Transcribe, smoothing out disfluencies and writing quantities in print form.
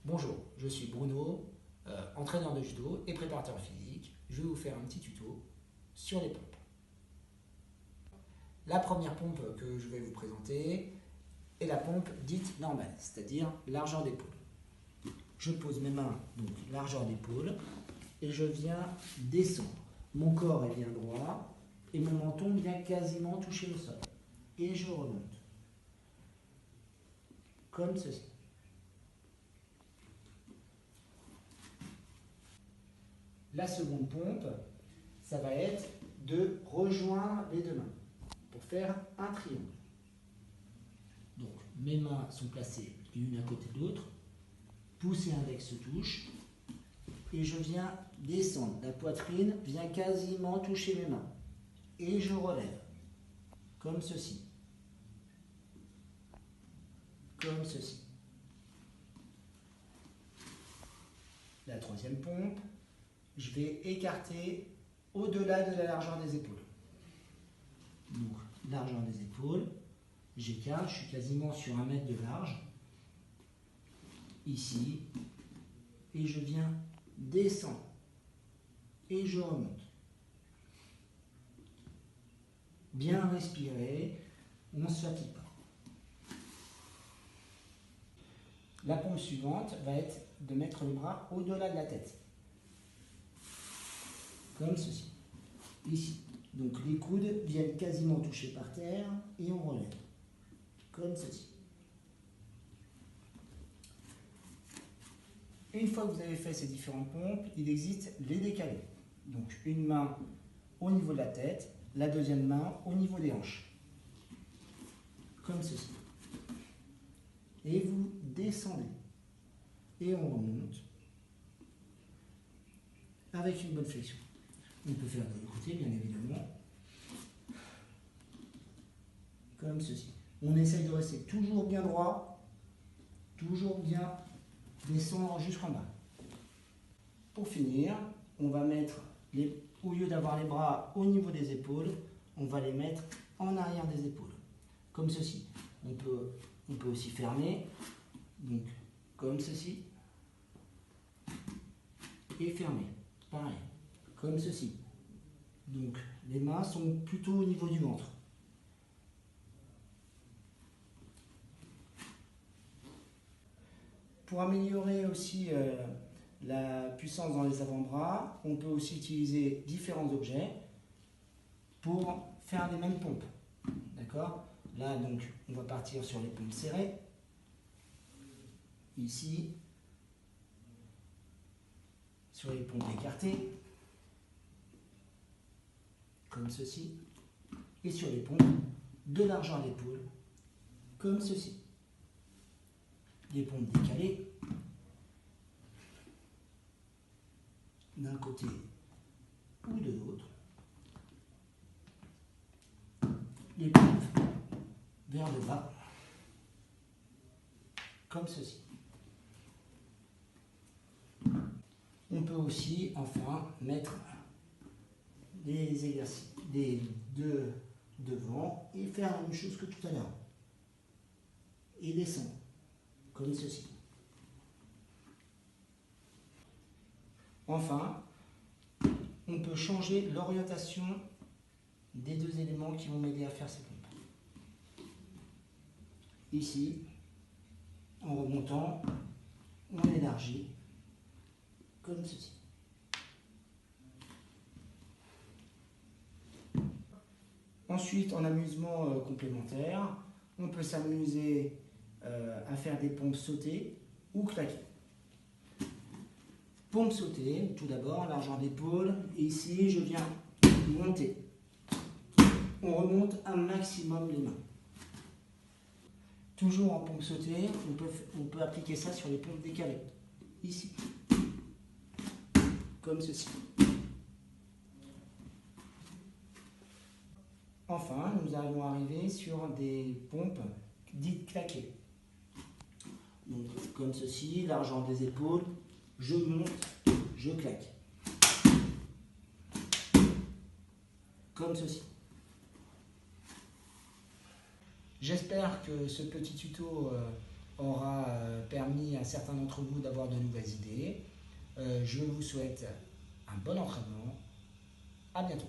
Bonjour, je suis Bruno, entraîneur de judo et préparateur physique. Je vais vous faire un petit tuto sur les pompes. La première pompe que je vais vous présenter est la pompe dite normale, c'est-à-dire largeur d'épaule. Je pose mes mains, donc largeur d'épaule, et je viens descendre. Mon corps est bien droit et mon menton vient quasiment toucher le sol. Et je remonte, comme ceci. La seconde pompe, ça va être de rejoindre les deux mains pour faire un triangle. Donc mes mains sont placées l'une à côté de l'autre, pouce et index se touchent et je viens descendre. La poitrine vient quasiment toucher mes mains et je relève comme ceci. Comme ceci. La troisième pompe, je vais écarter au-delà de la largeur des épaules. Donc, largeur des épaules, j'écarte, je suis quasiment sur 1 mètre de large, ici, et je viens descendre, et je remonte. Bien respirer, on ne se fatigue pas. La pompe suivante va être de mettre le bras au-delà de la tête. Comme ceci, ici. Donc les coudes viennent quasiment toucher par terre et on relève, comme ceci. Une fois que vous avez fait ces différentes pompes, il existe les décalés. Donc une main au niveau de la tête, la deuxième main au niveau des hanches, comme ceci. Et vous descendez et on remonte avec une bonne flexion. On peut faire de l'autre côté, bien évidemment, comme ceci. On essaye de rester toujours bien droit, toujours bien descendre jusqu'en bas. Pour finir, on va mettre, au lieu d'avoir les bras au niveau des épaules, on va les mettre en arrière des épaules, comme ceci. On peut aussi fermer, donc comme ceci, et fermer, pareil. Comme ceci. Donc les mains sont plutôt au niveau du ventre. Pour améliorer aussi la puissance dans les avant-bras, on peut aussi utiliser différents objets pour faire les mêmes pompes. D'accord? Là donc on va partir sur les pompes serrées. Ici, sur les pompes écartées. Comme ceci, et sur les pompes de largeur d'épaule, comme ceci. Les pompes décalées, d'un côté ou de l'autre. Les pompes vers le bas, comme ceci. On peut aussi, enfin, mettre les exercices des deux devant et faire la même chose que tout à l'heure. Et descendre, comme ceci. Enfin, on peut changer l'orientation des deux éléments qui vont m'aider à faire ces pompes. Ici, en remontant, on élargit, comme ceci. Ensuite, en amusement complémentaire, on peut s'amuser à faire des pompes sautées ou claquées. Pompe sautée, tout d'abord, largeur d'épaule. Et ici, je viens monter. On remonte un maximum les mains. Toujours en pompe sautée, on peut appliquer ça sur les pompes décalées. Ici. Comme ceci. Enfin, nous allons arriver sur des pompes dites claquées. Donc, comme ceci, largeur des épaules, je monte, je claque. Comme ceci. J'espère que ce petit tuto aura permis à certains d'entre vous d'avoir de nouvelles idées. Je vous souhaite un bon entraînement. À bientôt.